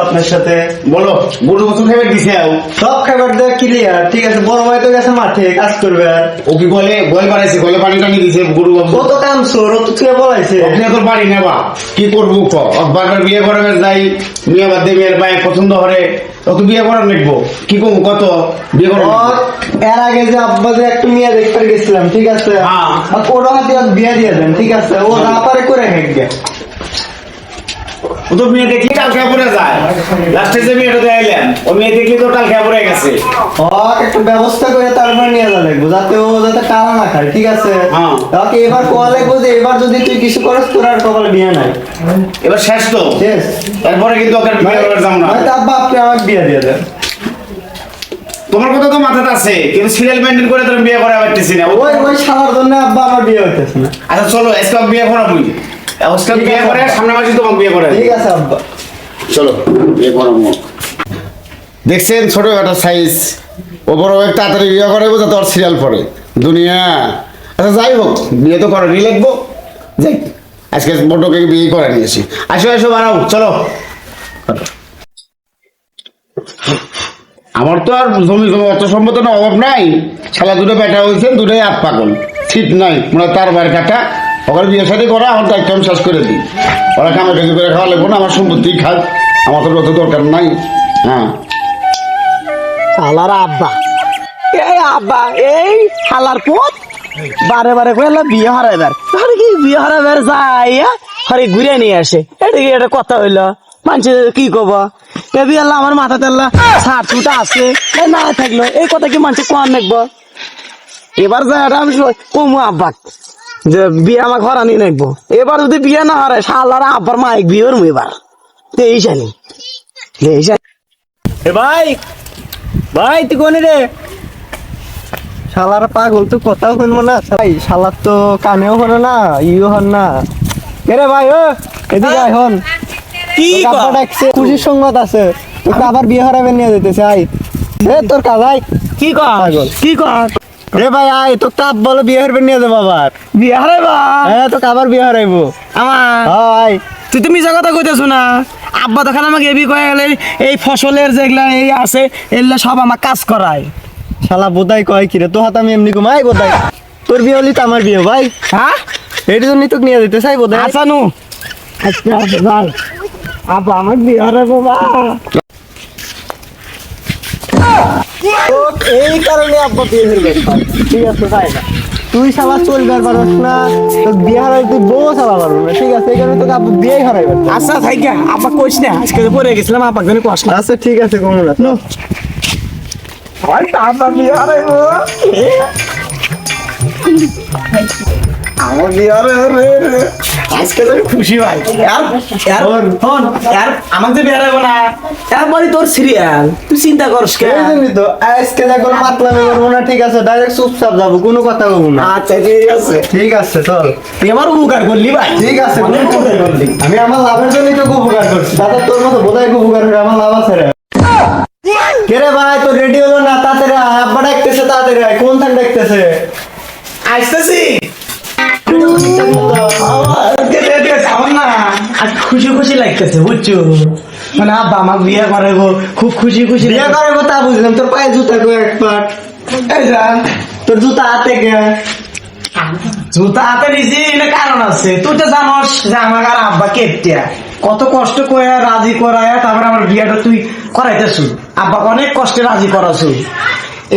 আপনার সাথে। বলো গরু কত খাবার দিছে? সব খাবার দেওয়া ক্লিয়ার, ঠিক আছে। বড় ভাই তো গেছে মাঠে কাজ করবে। ও কি বলে গোল বানাইছে, গোলে পানি টানি দিছে গরু বাবু? ও তো কামছর, ও তো তুই বলাইছে। আপনি তো বাড়ি নেবা কি করবো ক? বারবার বিয়ে করে যাই, মেয়ে বাদ দিয়ে মেয়ের ভাই পছন্দ করে, ও তো বিয়ে করার লিখবো কি করবো? কত বিয়ে করবো? এর আগে যে আব্বা যে একটা মেয়ে দেখতে গেছিলাম, ঠিক আছে, ওর হাতে বিয়ে দিয়ে দেন, ঠিক আছে। ও না পারে করে হেঁটে ও তো মেয়ে দেখলি টাল খেয়ে পড়ে যায়। লাস্টে যে মেয়েটা দেখাইলেন ও মেয়ে দেখলি তো টাল খেয়ে পড়ে গেছে। একটা ব্যবস্থা করে তারপর নিয়ে যা লাগবো, যাতে ও যাতে টানা না খায়, ঠিক আছে। তাকে এবার কোয়া লাগবো যে এবার যদি তুই কিছু করিস তোর আর কপালে বিয়ে নাই। এবার শেষ তো, শেষ। তারপরে কিন্তু ওকে বিয়ে করার যাবো না। আব্বা আপনি আমাকে বিয়ে দিয়ে দেন। তোমার কথা তো মাথাতে আছে, কিন্তু সিরিয়াল মেনটেন করে তুমি বিয়ে করা পারতেছি না। ওই শালার জন্য আব্বা আমার বিয়ে হইতেছে না। আচ্ছা চলো আজকে বিয়ে করাবই, আজকে বিয়ে করে সামনে মাসে তোমাকে বিয়ে করে। ঠিক আছে আব্বা, চলো বিয়ে করাবো। দেখছেন ছোট একটা সাইজ, ও বড় এক তাড়াতাড়ি বিয়ে করাবো যাতে ওর সিরিয়াল পড়ে দুনিয়া। আচ্ছা যাই হোক, বিয়ে তো করারই লিখবো। যাই আজকে বড়কে বিয়ে করে নিয়েছি। আসো আসো বানাও চলো। আমার তো আর জমি অর্থ সম্পদের অভাব নাই। শালা দুটো বেটা হয়েছে, দুটোই আপ পাগল, ঠিক নাই মানে তার বাইরে কাটা। ওখানে বিয়ে সাথে করা আমার দায়িত্ব আমি শেষ করে দিই। ওরা কামে কাজে করে খাওয়া লাগবো না, আমার সম্পত্তি খাক, আমার তো অত দরকার নাই। হ্যাঁ শালার আব্বা, এই আব্বা এই শালার পথ বারে বারে কইলা বিয়ে হারাইবার, আরে কি বিয়ে হারাইবার যায় আরে ঘুরে নিয়ে আসে। এটা কি একটা কথা হইলো? মানুষে কি কব? এ বিয়ে আল্লাহ আমার মাথা তেল্লা সার ছুটা আছে না থাকলো, এই কথা কি মানুষে কোয়ার নাকবো? এবার যায় আমি কমু আব্বাক যে বিয়ে আমাকে হরানি নাকবো। এবার যদি বিয়ে না হারায় শালার আব্বার মাইক বিয়ে করবো এবার। এই জানি ভাই, ভাই তুই কোনে রে? শালার পাগল তো কথাও শুনবো না। শালার তো কানেও হলো না, ইও হন না। কে রে ভাই? ও এদিকে আয় হন। কি ডাকছে, খুশির সংবাদ আছে, তোকে আবার বিয়ে হারাবে নিয়ে যেতেছে। আয় তোর কাজ। কি পাগল কি কর রে ভাই আয়, তোর তাপ বলো বিয়ে হারবে নিয়ে যাবো আবার। বিয়ে হারাইবা? হ্যাঁ তোকে আবার বিয়ে হারাইবো আমার। আয় তুই তো মিছা কথা কইতেছ না। আব্বা তখন আমাকে এবি কয়ে গেলে এই ফসলের যেগুলা এই আছে এগুলা সব আমার কাজ করায়। শালা বোধাই কয় কিরে তো হাত আমি এমনি কমাই বোধাই তোর বিয়ে হলি তো আমার বিয়ে ভাই। হ্যাঁ এর জন্যই তোকে নিয়ে যেতে চাই বোধাই। আচ্ছা নু আচ্ছা ভাই আব্বা আমার বিয়ে হারাইবো বা এই কারণে আব্বা বিয়ে হারবে। ঠিক আছে ভাই, তুই শালা চলবার পারস না, তোর বিয়ে হারাই তুই বউ চালা পারবো না, ঠিক আছে। এই কারণে তোকে আব্বা বিয়ে হারাইবে। আচ্ছা থাইকা আব্বা কইস না, আজকে পরে গেছিলাম আব্বা জানি কষ্ট না। আচ্ছা ঠিক আছে কোনো না। আব্বা বিয়ে হারাইবো আমার বিয়ে হারাইবো আজকে তো খুশি ভাই। আমাকে যে বিয়ে হারাইবো না এরপরই তোর সিরিয়াল, তুই চিন্তা করিস কে? তো আজকে যা কোনো মাতলামি করবো না, ঠিক আছে। ডাইরেক্ট চুপচাপ যাবো, কোনো কথা বলবো না। আচ্ছা ঠিক আছে ঠিক আছে চল। তুই আমার উপকার করলি ভাই। ঠিক আছে, অনেক উপকার করলি। আমি আমার লাভের জন্যই তো উপকার করছি, দাদা তোর মতো বোধহয় উপকার করে আমার লাভ আছে রে। কে রে ভাই, তোর রেডি হলো না? তাড়াতাড়ি আয়, আব্বা ডাকতেছে, তাড়াতাড়ি আয়। কোন থান ডাকতেছে? আসতেছি আমার না আজ খুশি খুশি লাগতেছে বুঝছো, মানে আব্বা আমার বিয়ে করাইবো, খুব খুশি খুশি। বিয়ে করাবো তা বুঝলাম, তোর পায়ে জুতা কো একবার। এই যা, তোর জুতা হাতে গে। জুতা হাতে নিছি না কারণ আছে। তুই তো জানোস যে আমার আর আব্বা কেটিয়া কত কষ্ট করে রাজি করায় তারপরে আমার বিয়েটা তুই করাইতেছু। আব্বা অনেক কষ্টে রাজি করাছু,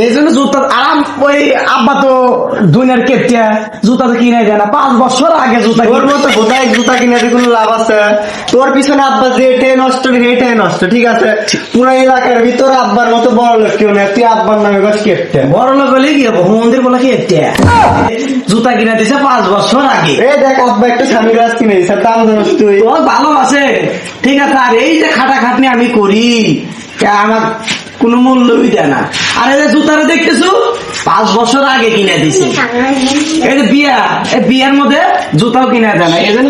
এই জন্য জুতা আরাম। ওই আব্বা তো দুনিয়ার কেটিয়া, জুতা তো কিনে দেয় না। 5 বছর আগে জুতা। তোর মতো বোধহয় জুতা কিনে কোনো লাভ আছে? তোর পিছনে আব্বা যেটাই নষ্ট এটাই নষ্ট, ঠিক আছে। পুরো এলাকার ভিতরে আব্বার মতো বড় লোক কেউ নেই, তুই আব্বার নামে গাছ কেটে বড় লোক হলে কি হবো? মন্দির বলে কেটিয়া জুতা কিনে দিছে 5 বছর আগে। এই দেখ আব্বা একটা স্বামী গাছ কিনে দিছে, দাম জানাস তুই? তোর ভালো আছে ঠিক আছে, আর এই যে খাটাখাটনি আমি করি আমার কোনো মূল্যই দেয় না। আর এই যে জুতাটা দেখতেছো 5 বছর আগে কিনে দিছে। এই যে বিয়া, এই বিয়ার মধ্যে জুতাও কিনে দেয় না। এই জন্য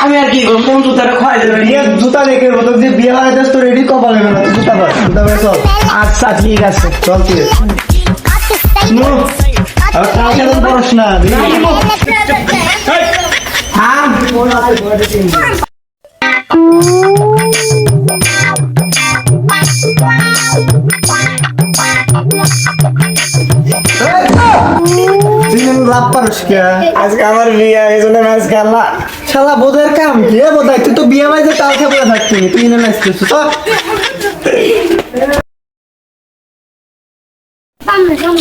আমি আর কি করবো, কোন জুতাটা খোয়াই দেবে? জুতা রেখে বলতো যে বিয়ে হয় তো রেডি কপাল হবে না, জুতা পার জুতা পার চল। আচ্ছা ঠিক আছে চল তুই কালকে তো পড়স না। হ্যাঁ তুই লাভ পারস কে? আজকে আমার বিয়ে এই জন্য ম্যাচ খেলা শালা বোধের কাম কি রে বোধাই? তুই তো বিয়ে বাজে কাল খেপে থাকছিস, তুই না নাচছিস তো।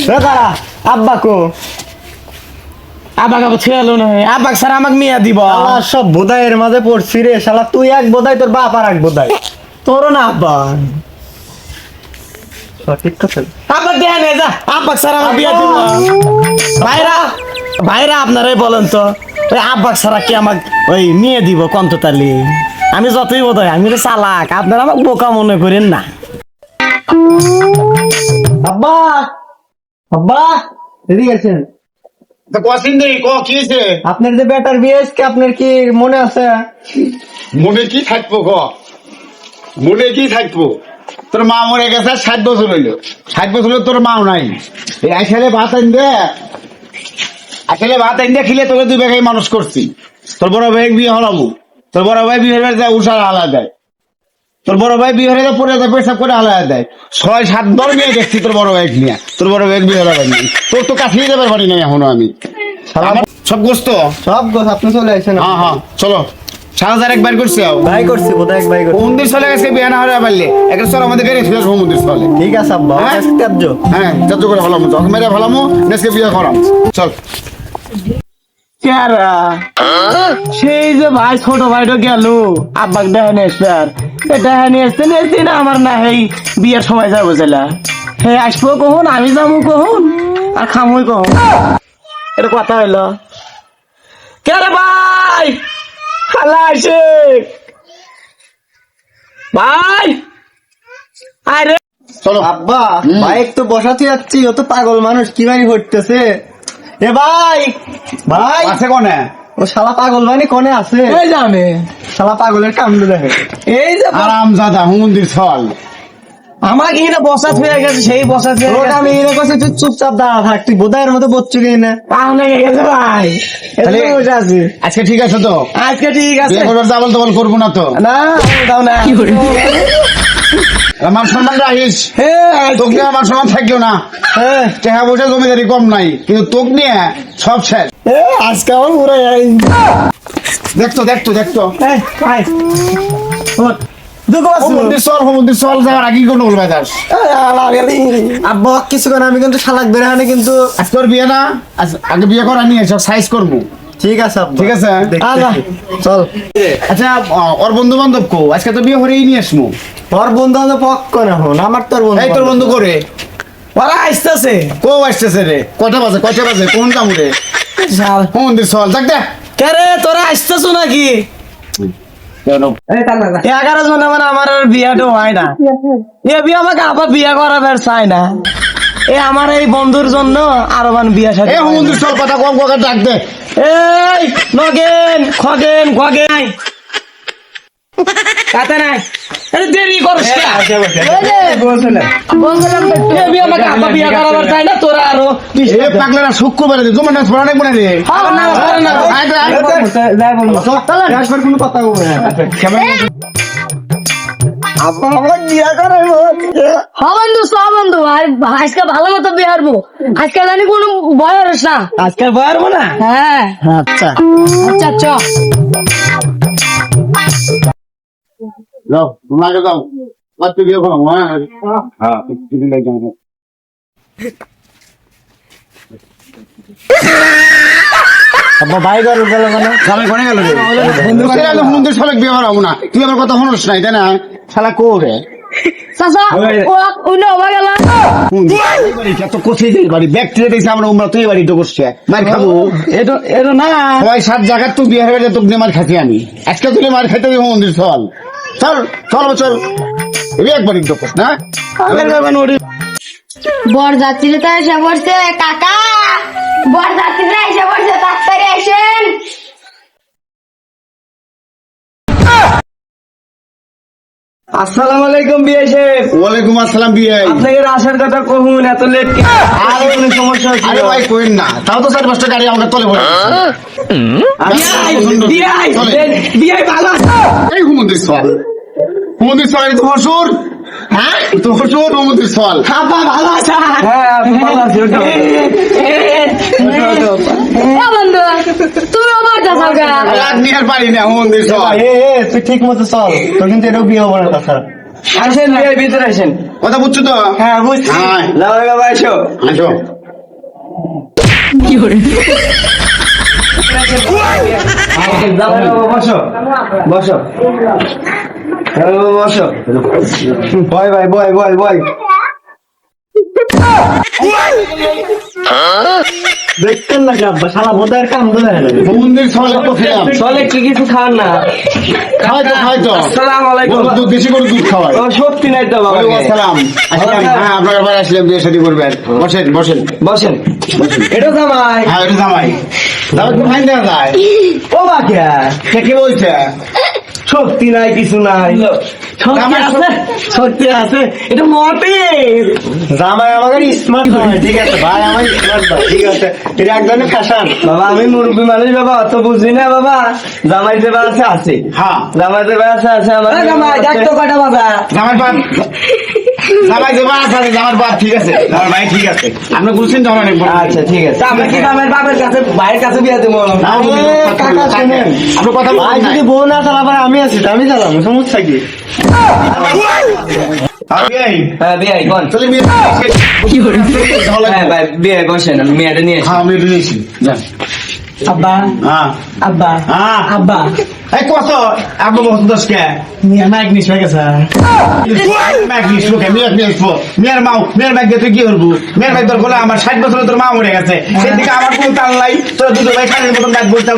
দাদা আব্বা কো আব্বা কাছে ছেলো না আব্বা স্যার আমাকে মিয়া দিব শালা সব বোধাইয়ের মাঝে পড়ছি রে শালা। তুই এক বোধাই, তোর বাপ আর এক বোধাই, তোরও না আব্বা। সঠিক কথা। আব্বা দেয়া নে যা আব্বা স্যার আমাকে বিয়া দিব ভাইরা ভাইরা আপনারাই বলেন তো ওই আব্বা স্যার কি আমাকে ওই মেয়ে দিব কন্ততালি? আমি যতই বোধহয় আমি তো চালাক, আপনারা আমাকে বোকা মনে করেন না। আব্বা, আব্বা, এদিকে আছেন? তো কসিন দেই ক কি হইছে? আপনার যে বেটার বিয়ে আজকে, আপনার কি মনে আছে? মনে কি থাকবো ক? মনে কি থাকবো? তোর মা মরে গেছে 60 বছর হইলো। 60 বছর হলো তোর মাও নাই। এই আসলে ভাত আইন দে, আসলে ভাত আইন দে খিলে তোকে দুই বেগাই মানুষ করছি। তোর বড় ভাই বিয়ে হলামু, তোর বড় ভাই বিয়ে হলে যায় উষার আলাদা দেয়, তোর বড় ভাই বিয়ে হলে পরে যায় পেশাব করে আলাদা দেয়। 6-7 বার মেয়ে দেখছি তোর বড় ভাই নিয়ে, তোর বড় ভাই বিয়ে হলাম নাই। তোর তো কাছে যাবার পারি নাই এখনো আমি। আমার সব গোস্ত সব গোছ আপনি চলে আসেন। হ্যাঁ হ্যাঁ চলো 7,000 একবার করছি আও ভাই করছি, বোধহয় এক ভাই করছি। মন্দির চলে গেছে বিয়ে না হলে পারলে একটা চল আমাদের গাড়ি ফিরে মন্দির চলে। ঠিক আছে আব্বা, হ্যাঁ? ত্যায্য। হ্যাঁ চাচ্ছ করে ভালামো যখন মেরে ভালামো নেসকে বিয়ে করাম চল। কেরা সেই যে ভাই ছোট ভাইটা গেল আব্বাক দেখেন স্যার দেখেন এসছে না আমার না এই বিয়ের সময় যাবো জেলা হে আসবো কখন আমি যাবো কখন আর খামই কখন এটা কথা হইলো কেরে ভাই খালা আসে ভাই আরে চলো আব্বা বাইক তো বসাতে যাচ্ছি, ও তো পাগল মানুষ, কি বানি ঘটতেছে? এ ভাই, ভাই আছে কোনে? ও শালা পাগল বানি কোনে আছে? এই জানে শালা পাগলের কামড় দেখে। এই যে আরাম জাদা মন্দির চল। আমাকে এখানে বসা হয়ে গেছে সেই বসা তোকে আমি এনে করছি, তুই চুপচাপ দাঁড়া থাক, তুই বোধাইয়ের মতো বচ্চু গিয়ে না। পাওনা গেছে ভাই তাহলে এখানে বসে আছি আজকে ঠিক আছে তো? আজকে ঠিক আছে বিয়ে করবার ডাবল ডাবল করবো না তো? না দাও না মান সম্মান রাখিস। হ্যাঁ তোকে নিয়ে আমার সম্মান থাকলো না। হ্যাঁ, টাকা পয়সা জমিদারি কম নাই কিন্তু তোকে নিয়ে সব শেষ। আজকে আমার পুরো দেখতো দেখতো দেখতো ভাই দুঃখ আছে মন্দির চল যাওয়ার আগে কোনো বলবে দাস। আব্বা কিছুক্ষণ আমি কিন্তু শালাক বের হয় না কিন্তু। আজ তোর বিয়ে না, আগে বিয়ে করা নিয়ে সব সাইজ করবো। ঠিক আছে আব্বা, ঠিক আছে দেখতেছি। চল। আচ্ছা ওর বন্ধু বান্ধব কো আজকে তো বিয়ে করেই নিয়ে আসমু। তোর বন্ধু আমাদের পক্ষ না হন, আমার তোর বন্ধু। এই তোর বন্ধু করে ওরা আসতেছে কো আসতেছে রে? কটা বাজে কোন কাম রে? মন্দির চল যাক দে। কে রে তোরা আসতেছো নাকি 11 জন মানে আমার আর বিয়াটা হয় না এ বিয়ে আমাকে আবার বিয়ে করাবার চায় না এ আমার এই বন্ধুর জন্য আরো মান বিয়ে সাথে এই মন্দির চল কথা কম কাকা ডাক দে। এই নগেন খগেন খগেন কাতে নাই আরে দেরি করছ কে বলছিলাম তো একটু এ বিয়ে আমাকে আবার বিয়ে করাবার চায় না তোরা আরো এ পাগলারা শুক্রবারে দে তোমার না পড়া নাই মনে রে। আবার না করে না আয় আয় যাই বলবো আসবার কোনো কথা বলবো না। আব্বা আমার বিয়ে করাবো। হ্যাঁ বন্ধু সব বন্ধু আর আজকে ভালো মতো বিহারবো আজকে জানি কোনো বয়স না আজকাল পারবো না হ্যাঁ আচ্ছা আচ্ছা চ যাও তুমি আগে যাও বাচ্চা বিয়ে করো। হ্যাঁ হ্যাঁ কিছু নাই জানো। আব্বা ভাই ঘর গেল কেন? সবাই কোনে গেল রে? মন্দির সবাই বিয়ে করাবো না, তুই আমার কথা শুনিস নাই তাই না? শালা কো রে? চাচা ও উনি হয়ে গেল এত কোথায় যাই বাড়ি ব্যাগ ঠেলে দিয়েছে আমরা উমরা তুই বাড়ি তো করছে মার খাবো। এটা এটা না সবাই 7 জায়গার তুই বিয়ে হয়ে তোকে নিয়ে মার খাচ্ছি আমি। আজকে তুই মার খাইতে যাবো মন্দির চল চল চল চল এই একবারই তো না আগের ব্যাপার ওরে বর যাত্রীরা তো এসে পড়ছে কাকা বর যাত্রীরা এসে পড়ছে তাড়াতাড়ি আসেন আসসালামু আলাইকুম বিয়ে সাহেব ওয়ালাইকুম আসসালাম বিয়ে। আপনাদের আসার কথা কহুন এত লেট আর কোনো সমস্যা আরে হচ্ছে ভাই কইন না, তাও তো 4-5টা গাড়ি আমাকে তলে পড়ে বিয়ে ভালো এই মন্দির চল মন্দির চল তো হসুর হ্যাঁ তোর ছোট মন্দির চল। আব্বা ভালো আছে হ্যাঁ ভালো আছি ওঠো বন্ধু তুমি আমার যাও গা আপনি আর পারি না মন্দির চল। তুই ঠিক মতো চল, তোর কিন্তু এটাও বিয়ে হবো না তাছাড়া। আসেন বিয়ের ভিতরে আসেন কথা বুঝছো তো? হ্যাঁ বুঝছি। হ্যাঁ জামাই বাবা এসো আসো। জামাই বাবা বসো বসো জামাই বাবা বসো বয় ভাই বয় বয় বয়। দেখতেন নাকি আব্বা, শালা বোধহয় কাম তো দেয় না। মন্দির চলে তো খেলাম। চলে কি কিছু খান না খাই তো আসসালামু আলাইকুম দুধ বেশি করে দুধ খাওয়াই। ও শক্তি নাই তো বাবা ওয়ালাইকুম আসসালাম। আসলাম। হ্যাঁ আপনার বাড়ি আসলাম, বিয়ে শাদী করবেন। বসেন বসেন। বসেন এটা জামাই হ্যাঁ এটা জামাই। জামাই তো ফাইন দেওয়া যায়। ও বাকিয়া কে কি বলছে? শক্তি নাই কিছু নাই শক্তি জামাই আছে শক্তি আছে এটা মতে জামাই আমাকে স্মার্ট হয়, ঠিক আছে ভাই, আমার স্মার্ট ভাই, ঠিক আছে। এটা এক ধরনের ফ্যাশন। বাবা আমি মুরব্বী মানুষ বাবা অত বুঝি না বাবা জামাই যে আছে আছে হ্যাঁ জামাই যে আছে আমার জামাই দেখ তো কয়টা বাবা জামাই বাপ জামাই যে বাপ আছে জামার বাপ ঠিক আছে, জামার ভাই ঠিক আছে। আপনি বলছেন তো অনেক বড়। আচ্ছা ঠিক আছে আমরা কি জামাই বাপের কাছে ভাইয়ের কাছে বিয়ে দেবো কাকা শুনেন, আপনি কথা ভাই বলছেন যদি বউ না চালাবার আমি আছি, তো আমি চালাম, সমস্যা কি? হ্যাঁ বিয়ে কোন চলে মেয়ে হ্যাঁ ভাই বিয়ে বসেন আমি মেয়েটা নিয়ে আসি হ্যাঁ আমি দিয়েছি যান। আব্বা হ্যাঁ আব্বা হ্যাঁ আব্বা এই কত আব্বা বস দশ কে মিয়া মাইক নিস হয়ে গেছে ম্যাগ নিস লোকে মিয়ার মিয়ার মাও মিয়ার ব্যাগ দিয়ে তুই কি করবো? মিয়ার ব্যাগ তোর বলে আমার 60 বছর তোর মা মরে গেছে, সেদিকে আমার কোনো তাল নাই। তোর দুটো ভাই খানের মতন ব্যাগ বলতে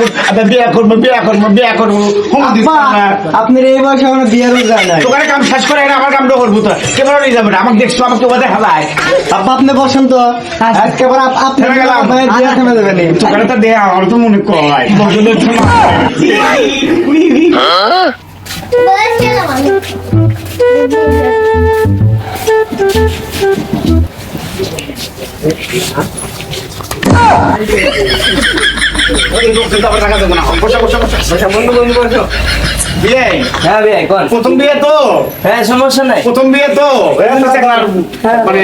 বিয়ে করবো বিয়ে করবো বিয়ে করবো হুম দিস না। আপনার এই বয়সে আমার বিয়ের যায় নাই। তোকে কাম শেষ করে এনে আমার কামটা করবো তো কেমন নিয়ে যাবে? আমাকে দেখছো আমাকে ওদের হালায় আব্বা আপনি বসেন তো, একেবারে আপনি থেমে গেলাম। আপনার বিয়ে থেমে দেবেন। তোকে তো দে আমার তো মনে কয় বন্ধু বন্ধু বসো বিয়ে হ্যাঁ বিয়ে কোন প্রথম বিয়ে তো হ্যাঁ সমস্যা নাই প্রথম বিয়ে তো মানে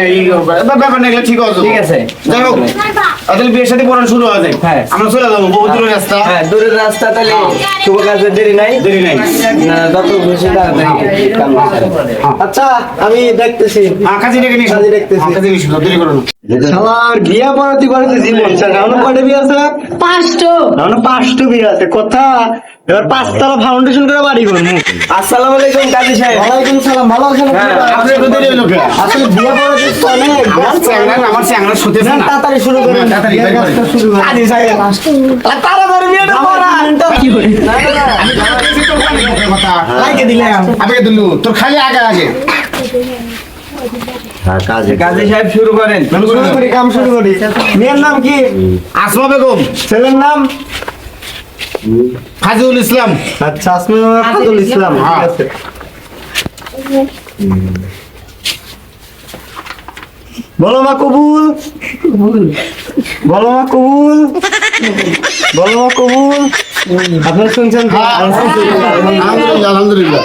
ব্যাপার না ঠিক আছে ঠিক আছে যাই হোক তাহলে বিয়ের সাথে পড়ানো শুরু হয়ে যায়। হ্যাঁ। আমরা চলে যাবো বহু দূরের রাস্তা। হ্যাঁ দূরের রাস্তা তাহলে শুভ কাজে দেরি নাই দেরি নাই। না যত খুশি তাড়াতাড়ি কাম সারে। আচ্ছা আমি দেখতেছি। কাজে ডেকে নিস কাজে দেখতেছি। কাজে নিস দেরি করো না। শালার বিয়া পড়াতে পড়াতে জীবন শেষ। এখনো কয়টা বিয়ে আছে? 5টো এখনো 5টা বিয়ে আছে। কথা এবার 5তলা ফাউন্ডেশন করে বাড়ি করবো। আসসালামু আলাইকুম কাজী সাহেব ওয়ালাইকুম সালাম, ভালো আছেন? হ্যাঁ, আপনি একটু দেরি হলো কে? আসলে বিয়ে পড়াতে অনেক আমার চ্যাংড়া শুতেছে না। তাড়াতাড়ি শুরু করেন, তাড়াতাড়ি বিয়ের কাজটা শুরু করেন। কাজে যাই। তাড়াতাড়ি বিয়েটা করা কি করে? লাইকে দিলাম। আবেগে দিলু। তোর খালি আগে আগে। কাজী সাহেব শুরু করেন শুরু করি, কাম শুরু করি। মেয়ের নাম কি? আসমা বেগম, ছেলের নাম? ফাজিউল ইসলাম। আচ্ছা, আসমা ফাজুল ইসলাম, ঠিক আছে। বলো মা কবুল, বলো মা কবুল, বলো মা কবুল। আপনারা শুনছেন তো? আলহামদুলিল্লাহ আলহামদুলিল্লাহ।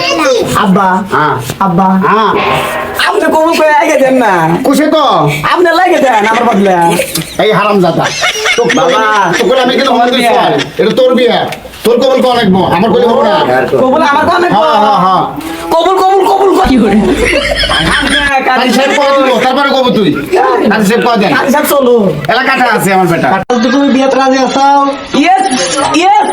আব্বা, হ্যাঁ আব্বা, হ্যাঁ আপনি কবুল করে আগে দেন না কুসে তো আপনি লাগে দেন আমার বদলে এই হারাম জাদা। বাবা, তোকে আমি কিন্তু মন্দির চল। এটা তোর বিয়ে। তোর কবল কো অনেক আমার কইলে হবে না। কবুল আমার কানে হ্যাঁ হ্যাঁ হ্যাঁ। কবুল কবুল কবুল কি করে কাজী কাজী সাহেব সাহেব কবে দিব? তারপরে কব তুই? কাজী সাহেব কয় দেন? কাজী সাহেব চলো এলাকাটা আছে আমার বেটা। তো তুমি বিয়েতে রাজি আসাও? ইয়েস ইয়েস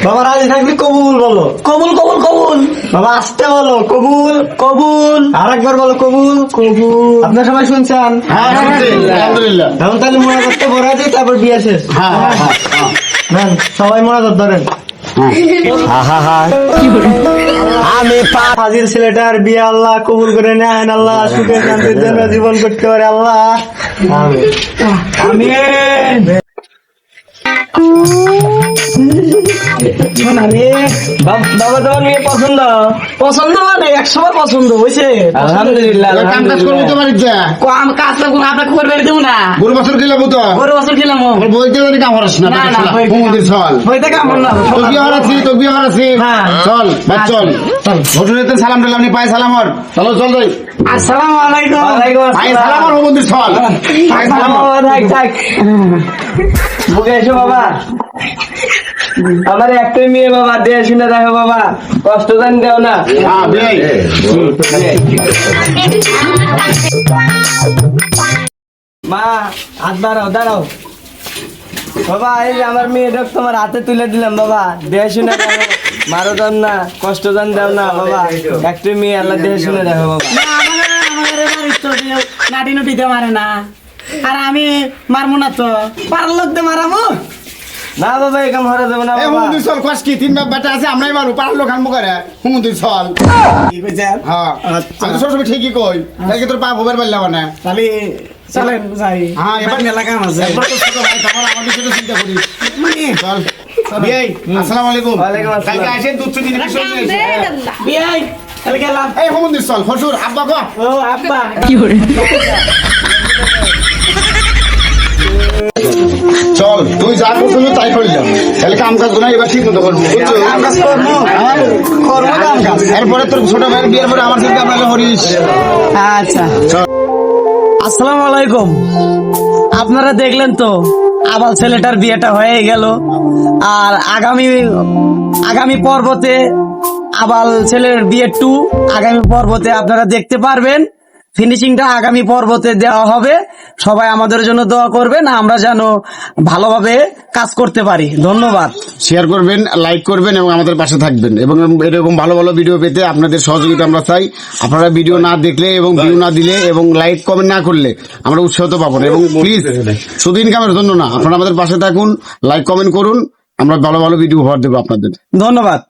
বাবা রাজি থাকলে কবুল বলো। কবুল কবুল কবুল বাবা আসতে বলো, কবুল। কবুল আরেকবার বলো, কবুল। কবুল। আপনারা সবাই শুনছেন? হ্যাঁ আলহামদুলিল্লাহ আলহামদুলিল্লাহ। এখন তাহলে মনে করতে বড় আছে, তারপর বিয়ে শেষ। হ্যাঁ হ্যাঁ হ্যাঁ নেন, সবাই মনে ধরেন। আমি হাজির ছেলেটার বিয়ে আল্লাহ কবুল করে নেন, আল্লাহ সুখে শান্তির জন্য জীবন করতে পারে আল্লাহ। আমিন। আমিন শোনা রে বাবা তোমার মেয়ে পছন্দ? পছন্দ মানে 100 পছন্দ হয়েছে আলহামদুলিল্লাহ ওই কাম কাজ করবো তো বাড়িতে কাম কাজ তো কোনো আপনাকে করবে দেবো না গরু বছর খেলাম তো গরু বছর খেলাম আমার বলতে জানি কাম হরাস না না, বই- হুমুন্দির চল বইতে কামড় না তোর বিয়ে হরাছি হ্যাঁ। চল বাদ চল হোটেলেতে সালাম দিলাম নি পায়ে সালাম হর চলো চল যাই আসসালামু আলাইকুম পায়ে সালাম হর হুমুন্দির চল পায়ে সালাম হর। বুকে এসো বাবা, আমার একটাই মেয়ে বাবা, দিয়ে শুনে দেখো বাবা, কষ্ট জান দেও না। হ্যাঁ বিয়াই মা হাত বাড়াও, দাঁড়াও বাবা। এই যে আমার মেয়েটা তোমার হাতে তুলে দিলাম বাবা, দিয়ে শুনে দেখো, মারো দাও না, কষ্ট জান দেও না বাবা। একটাই মেয়ে, আল্লাহ দিয়ে শুনে দেখো বাবা। নাটি নুটিতে মারে না আর আমি মারবো না তো পার লোক দিয়ে মারাবো না বাবা, এই কাম হরা যাবে না এই বাবা। হুমুন্দির চল কস কি তিন বাপ বেটা আছে আমরাই মারু পার লোক আনবো করে হুমুন্দির চল কি কইছেন হ্যাঁ আমি তো সবসময় ঠিকই কই কালকে তোর বাপ হবার পারলাম না তাহলে চলেন যাই হ্যাঁ এবার মেলা কাম আছে একবার তো ছোট ভাই তোমার আমার বিষয়ে চিন্তা করিস চল বিয়াই আসসালামু আলাইকুম ওয়ালাইকুম আসসালাম। কালকে আসেন দুধ চুদি নিয়ে চলে এসো। বিয়াই তাহলে গেলাম এই হুমুন্দির চল ফসুর আব্বা গো ও আব্বা চল তুই যা করছিস তাই করলাম তাহলে কাম কাজ গুলো এবার ঠিক মতো করবো বুঝছো কাম কাজ করবো করবো কাম কাজ এরপরে তোর ছোট ভাইয়ের বিয়ের পরে আমার সাথে আপনাকে হরিস আচ্ছা আসসালামু আলাইকুম। আপনারা দেখলেন তো আবাল ছেলেটার বিয়েটা হয়ে গেল আর আগামী পর্বতে আবাল ছেলের বিয়ে 2 আগামী পর্বতে আপনারা দেখতে পারবেন। ফিনিশিংটা আগামী পর্বতে দেওয়া হবে। সবাই আমাদের জন্য দোয়া করবেন, আমরা যেন ভালোভাবে কাজ করতে পারি। ধন্যবাদ। শেয়ার করবেন, লাইক করবেন এবং আমাদের পাশে থাকবেন এবং এরকম ভালো ভালো ভিডিও পেতে আপনাদের সহযোগিতা আমরা চাই। আপনারা ভিডিও না দেখলে এবং ভিউ না দিলে এবং লাইক কমেন্ট না করলে আমরা উৎসাহ তো পাবো না। এবং প্লিজ শুধু ইনকামের জন্য না, আপনারা আমাদের পাশে থাকুন, লাইক কমেন্ট করুন, আমরা ভালো ভালো ভিডিও উপহার দেবো আপনাদের। ধন্যবাদ।